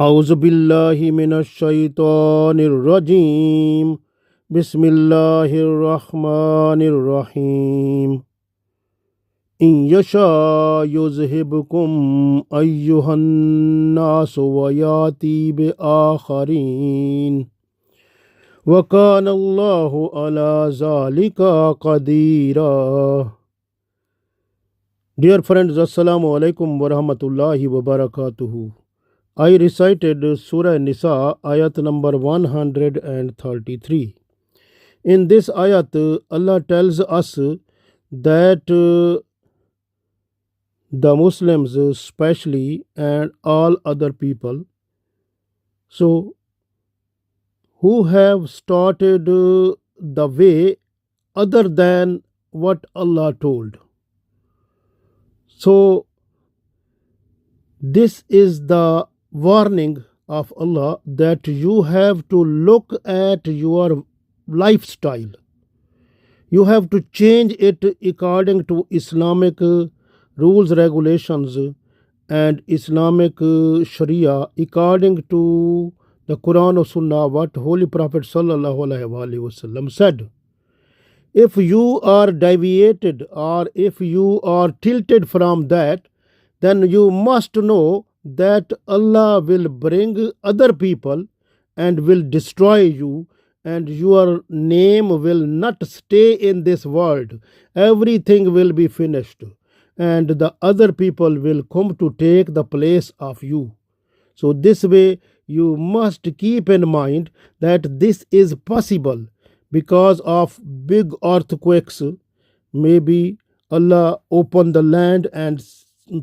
أعوذ بالله من الشيطان الرجيم بسم الله الرحمن الرحيم إن يشاء يذهبكم أيها الناس ويأتي بآخرين وكان الله على ذلك قديرا. Dear friends, Assalamu alaikum wa rahmatullahi wa barakatuhu. I recited Surah Nisa Ayat number 133. In this ayat, Allah tells us that the Muslims especially and all other people, so who have started the way other than what Allah told. So this is the warning of Allah that you have to look at your lifestyle. You have to change it according to Islamic rules, regulations, and Islamic Sharia, according to the Quran or Sunnah, what Holy Prophet Sallallahu Alaihi Wasallam said. If you are deviated or if you are tilted from that, then you must know that Allah will bring other people and will destroy you, and your name will not stay in this world. Everything will be finished, and the other people will come to take the place of you. So, this way, you must keep in mind that this is possible because of big earthquakes. Maybe Allah open the land and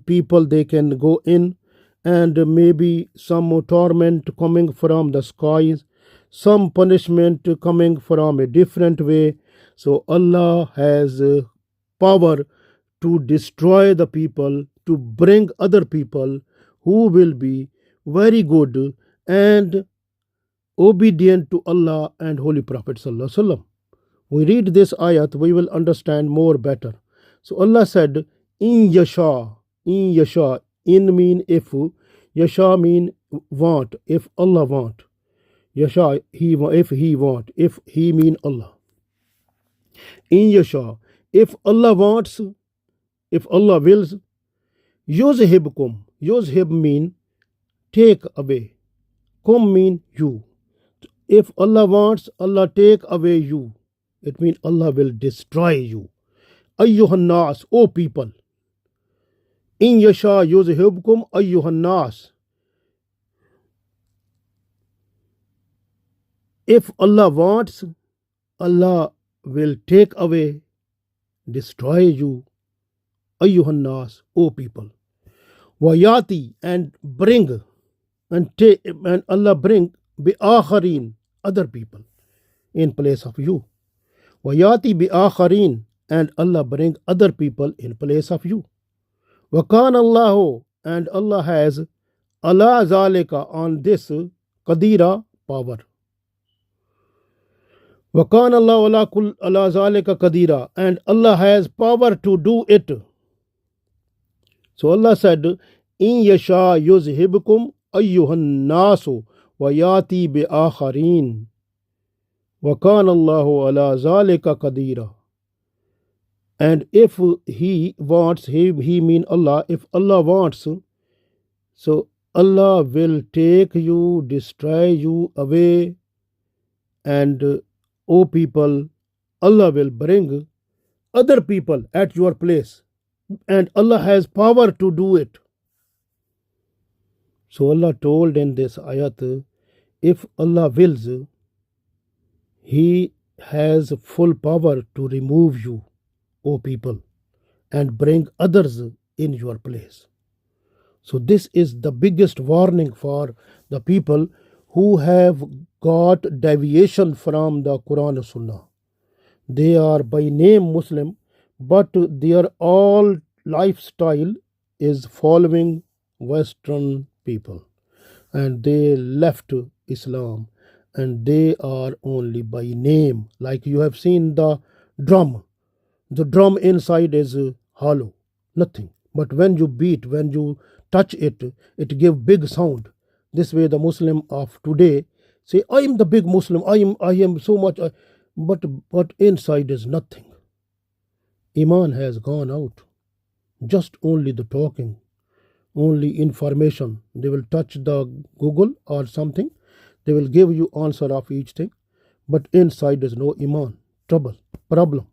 people they can go in, and maybe some torment coming from the skies, some punishment coming from a different way. So Allah has power to destroy the people, to bring other people who will be very good and obedient to Allah and Holy Prophet Sallallahu Alaihi Wasallam. We read this ayat, we will understand more better. So Allah said, in yasha, in mean if, yasha mean want, if Allah want. Yasha, if he want, if he mean Allah. In yasha, if Allah wants, if Allah wills, yuzhibkum, yuzhib mean take away, kum mean you. If Allah wants, Allah take away you. It means Allah will destroy you. Ayyuhan nas, O people. In yasha yuzhibkum ayyuhan nas. If Allah wants, Allah will take away, destroy you. Ayyuhan nas, O people. Wayati, and bring, and Allah bring bi'akharin, other people in place of you. Wayati bi'akharin, and Allah bring other people in place of you. Wakan Allahu, and Allah has ala zalika, on this qadira, power. Wakan Allahu ala zalika qadira, and Allah has power to do it. So Allah said, in yasha yuzhibkum ayyuhan nasu wayati bi'akharin wakan Allahu ala zalika qadira. And if he wants, he mean Allah, if Allah wants, so Allah will take you, destroy you away, and O people, Allah will bring other people at your place, and Allah has power to do it. So Allah told in this ayat, if Allah wills, He has full power to remove you, O people, and bring others in your place. So this is the biggest warning for the people who have got deviation from the Quran and Sunnah. They are by name Muslim, but their all lifestyle is following Western people, and they left Islam, and they are only by name. Like you have seen the drum inside is hollow, nothing, but when you beat, when you touch it, it gives big sound. This way the Muslim of today say, I am the big Muslim, I am so much, but inside is nothing. Iman has gone out. Just only the talking, only information. They will touch the Google or something. They will give you answer of each thing. But inside is no Iman. Trouble, problem.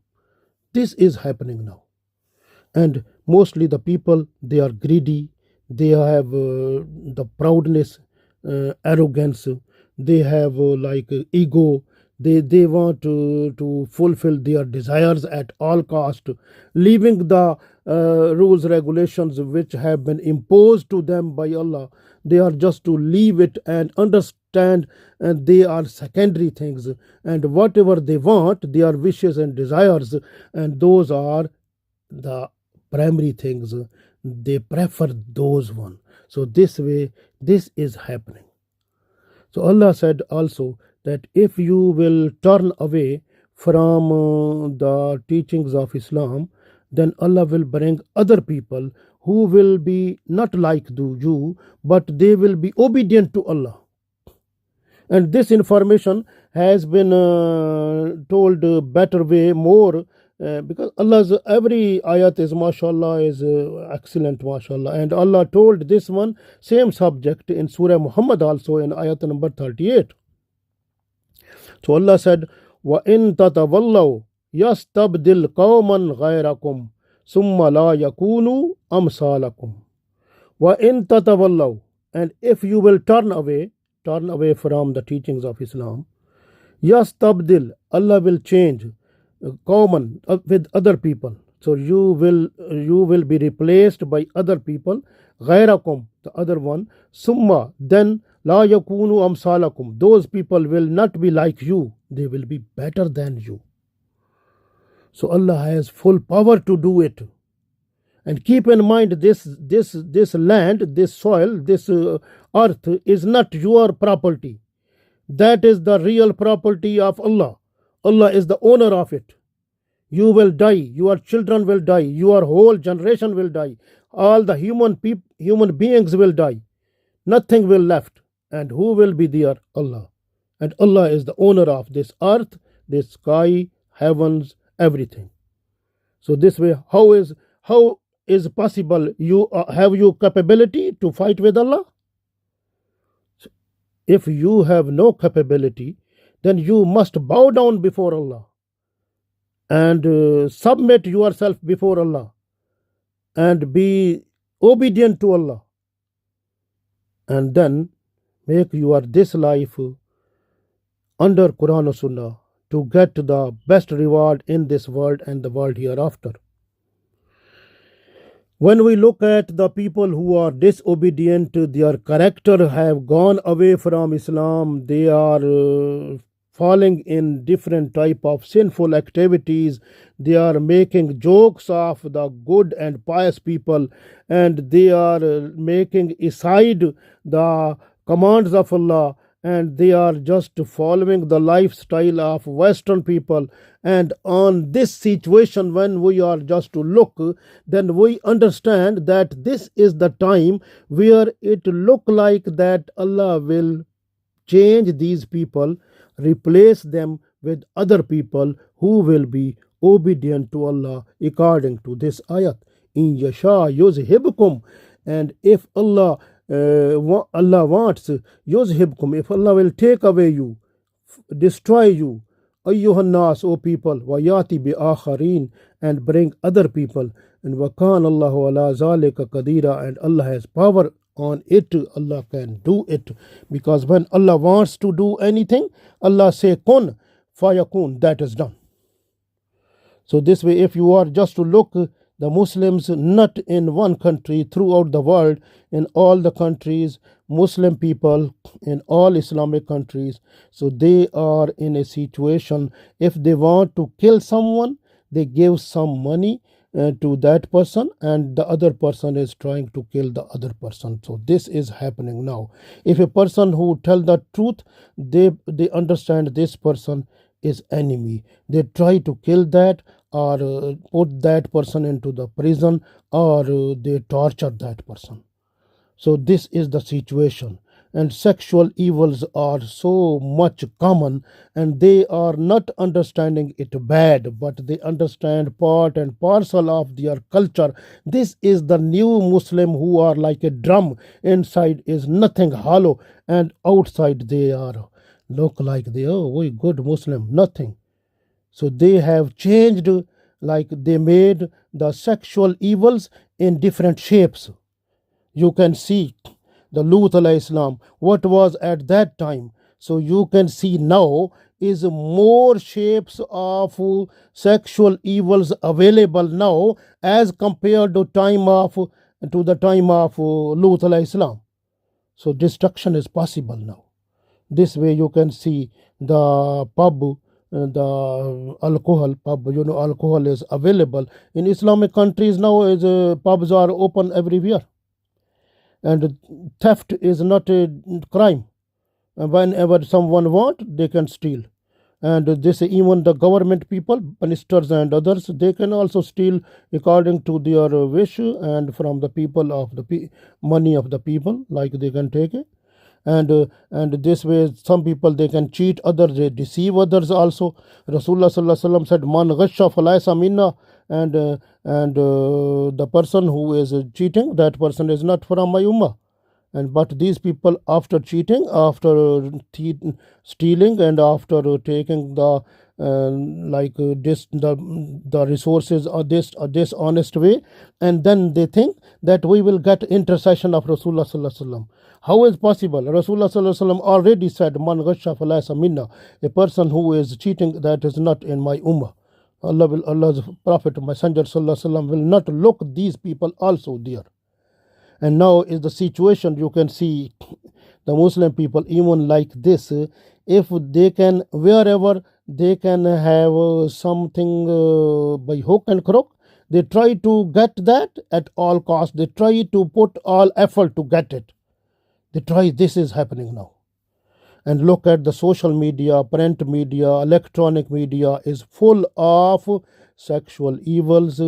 This is happening now. And mostly the people, they are greedy. They have the proudness, arrogance. They have ego. They want to fulfill their desires at all cost, leaving the rules regulations which have been imposed to them by Allah. They are just to leave it and understand, and they are secondary things, and whatever they want, their wishes and desires, and those are the primary things. They prefer those one. So this way, this is happening. So Allah said also that if you will turn away from the teachings of Islam, then Allah will bring other people who will be not like you, but they will be obedient to Allah. And this information has been told better way, more, because Allah's every ayat is mashallah, is excellent, mashallah. And Allah told this one same subject in Surah Muhammad also in ayat number 38. So Allah said, وَإِن تَتَوَلَّوْا يَسْتَبْدِلْ قَوْمًا غَيْرَكُمْ ثُمَّ لَا يَكُونُوا أَمْثَالَكُمْ. وَإِن تَتَوَلَّوْا, and if you will turn away from the teachings of Islam, يَسْتَبْدِلْ, Allah will change قَوْمًا, with other people. So you will be replaced by other people, غَيْرَكُمْ, the other one, ثُمَّ, then La yakunu amsalakum. Those people will not be like you. They will be better than you. So Allah has full power to do it. And keep in mind, this land, this soil, this earth is not your property. That is the real property of Allah. Allah is the owner of it. You will die. Your children will die. Your whole generation will die. All the human beings will die. Nothing will left. And who will be there? Allah. And Allah is the owner of this earth, this sky, heavens, everything. So this way, how is possible? Have you capability to fight with Allah? If you have no capability, then you must bow down before Allah and submit yourself before Allah and be obedient to Allah, and then make your this life under Quran and Sunnah to get the best reward in this world and the world hereafter. When we look at the people who are disobedient, their character have gone away from Islam, they are falling in different type of sinful activities, they are making jokes of the good and pious people, and they are making aside the commands of Allah, and they are just following the lifestyle of Western people. And on this situation, when we are just to look, then we understand that this is the time where it look like that Allah will change these people, replace them with other people who will be obedient to Allah according to this ayat. In yasha yuzhibkum, and if Allah wants yuzhibkum, if Allah will take away you, destroy you, ayyuhan nas, O people, wa yati bi akharin, and bring other people, and wa kana Allahu ala zalika qadira, and Allah has power on it. Allah can do it, because when Allah wants to do anything, Allah say kun fayakun, that is done. So this way, if you are just to look, the Muslims not in one country, throughout the world, in all the countries, Muslim people in all Islamic countries, so they are in a situation, if they want to kill someone, they give some money to that person, and the other person is trying to kill the other person. So this is happening now. If a person who tell the truth, they understand this person is enemy, they try to kill that, or put that person into the prison, or they torture that person. So this is the situation. and sexual evils are so much common, and they are not understanding it bad, but they understand part and parcel of their culture. This is the new Muslim who are like a drum. Inside is nothing hollow, and outside they are look like they, oh, we good Muslim, nothing. So they have changed, like they made the sexual evils in different shapes. You can see the Lut alayhi Islam, what was at that time. So you can see now is more shapes of sexual evils available now as compared to the time of Lut alayhi Islam. So destruction is possible now. This way you can see the pub, the alcohol pub. Alcohol is available in Islamic countries now. Is pubs are open everywhere, and theft is not a crime. Whenever someone want, they can steal. And this, even the government people, ministers and others, they can also steal according to their wish, and from the people of the money of the people, like they can take it. And this way some people, they can cheat others, they deceive others also. Rasulullah sallallahu alaihi wasallam said, man ghasha falaysa minna. And the person who is cheating, that person is not from my ummah. And but these people, after cheating, after stealing, and after taking the the resources or this honest way, and then they think that we will get intercession of Rasulullah sallallahu alaihi wasallam. How is possible? Rasulullah sallallahu alaihi wasallam already said, man ghasha falaysa minna. A person who is cheating, that is not in my ummah. Allah's Prophet Messenger sallallahu alaihi wasallam will not look these people also there. And now is the situation, you can see the Muslim people even like this. If they can, wherever they can have something by hook and crook, they try to get that at all costs. They try to put all effort to get it. This is happening now. And look at the social media, print media, electronic media is full of sexual evils,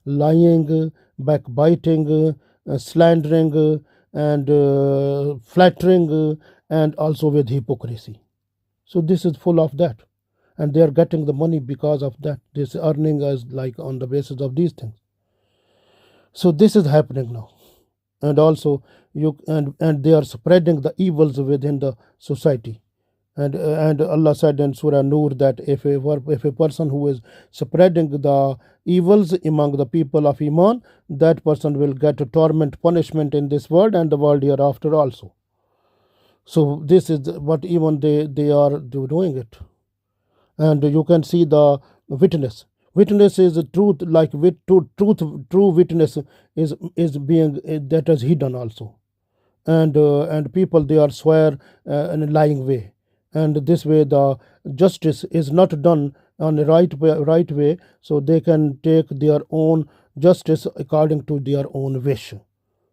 lying, backbiting, slandering, and flattering, and also with hypocrisy. So this is full of that, and they are getting the money because of that. This earning is like on the basis of these things. So this is happening now, and also and they are spreading the evils within the society. And Allah said in Surah Nur that if a person who is spreading the evils among the people of Iman, that person will get a torment punishment in this world and the world hereafter also. So this is what even they are doing it. And you can see the witness. Witness is truth, like true witness is being that is hidden also. And people, they are swear in a lying way. And this way the justice is not done on the right way, so they can take their own justice according to their own wish.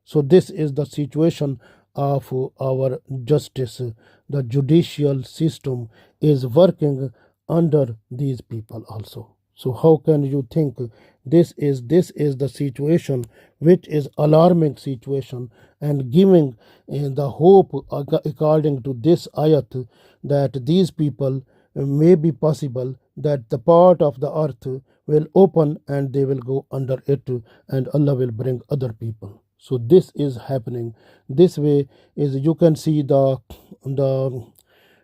So this is the situation of our justice. The judicial system is working under these people also. So how can you think this is the situation, which is alarming situation, and giving the hope according to this ayat, that these people may be possible that the part of the earth will open and they will go under it, and Allah will bring other people. So this is happening. This way is, you can see the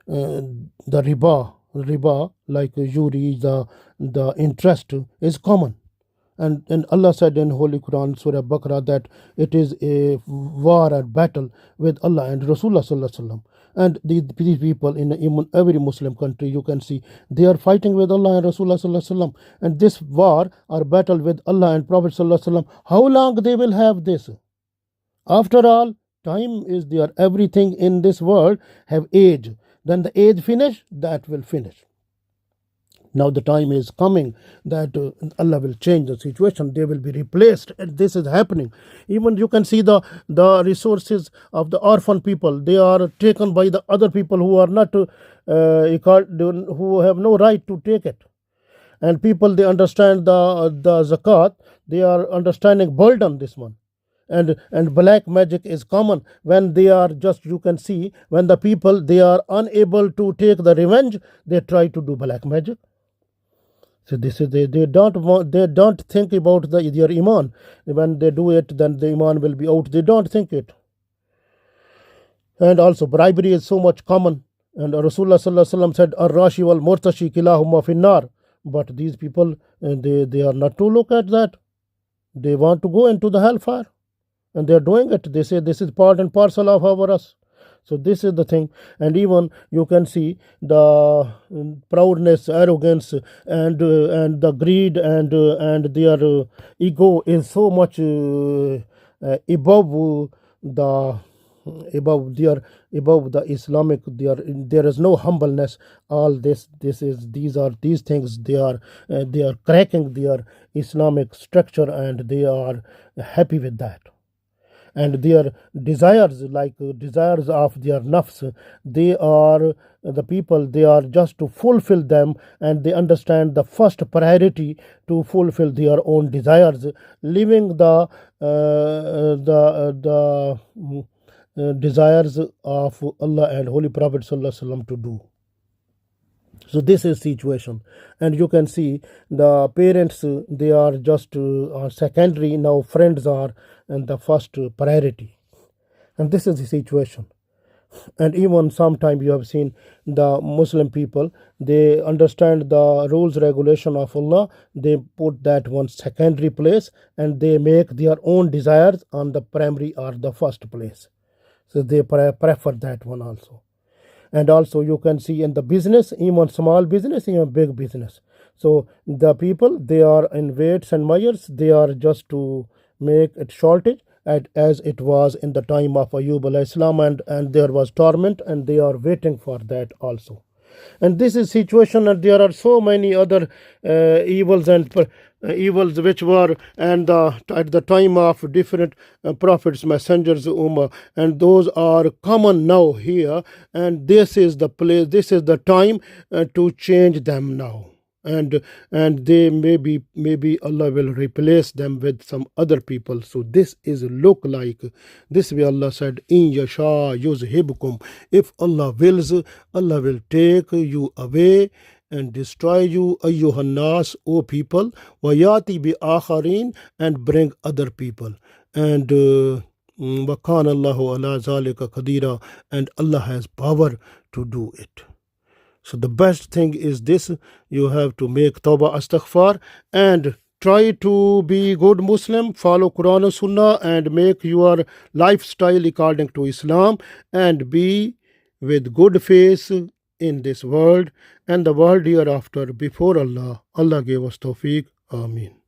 riba, like usury, the interest is common. And Allah said in Holy Quran, Surah Baqarah, that it is a war and battle with Allah and Rasulullah sallallahu alaihi wasallam. And these people in every Muslim country, you can see they are fighting with Allah and Rasulullah sallallahu alaihi wasallam. And this war or battle with Allah and Prophet sallallahu alaihi wasallam, how long they will have this? After all, time is there. Everything in this world have age. Then the age finish, that will finish. Now the time is coming that Allah will change the situation. They will be replaced, and this is happening. Even you can see the resources of the orphan people. They are taken by the other people who are not who have no right to take it. And people, they understand the zakat. They are understanding burden this one. and black magic is common when they are just, you can see, when the people they are unable to take the revenge, they try to do black magic. So this is they don't want, they don't think about their iman. When they do it, then the iman will be out. They don't think it. And also bribery is so much common. And Rasulullah sallallahu alaihi wasallam said, "Ar-rashi wal murtashi kilahuma finnar." But these people, they are not to look at that. They want to go into the hellfire, and they are doing it. They say this is part and parcel of our us. So this is the thing. And even you can see the proudness, arrogance, and the greed, and their ego is so much above the above the Islamic. There is no humbleness. All these things, they are cracking their Islamic structure, and they are happy with that. And their desires, like desires of their nafs, they are the people, they are just to fulfill them, and they understand the first priority to fulfill their own desires, leaving the desires of Allah and Holy Prophet sallallahu alaihi wasallam to do. So this is situation. And you can see the parents, they are just secondary. Now friends are and the first priority. And this is the situation. And even sometime you have seen the Muslim people, they understand the rules regulation of Allah, they put that one secondary place, and they make their own desires on the primary or the first place. So they prefer that one also. And also you can see in the business, even small business, even big business. So the people, they are in weights and measures, they are just to make it shortage, as it was in the time of Ayub alayhi salam, and there was torment, and they are waiting for that also. And this is situation, and there are so many other evils which were and at the time of different prophets, messengers, ummah, and those are common now here. And this is the place, this is the time to change them now. And they maybe Allah will replace them with some other people. So this is look like this way. Allah said, in yasha yuzhibkum, if Allah wills, Allah will take you away and destroy you, ayyuhan nas, O people, wayati bi akharin, and bring other people. And wakan Allahu ala zalika qadira, and Allah has power to do it. So the best thing is this: you have to make tawbah, astaghfar, and try to be good Muslim, follow Quran and Sunnah, and make your lifestyle according to Islam, and be with good face in this world and the world hereafter before Allah. Allah gave us tawfiq. Ameen.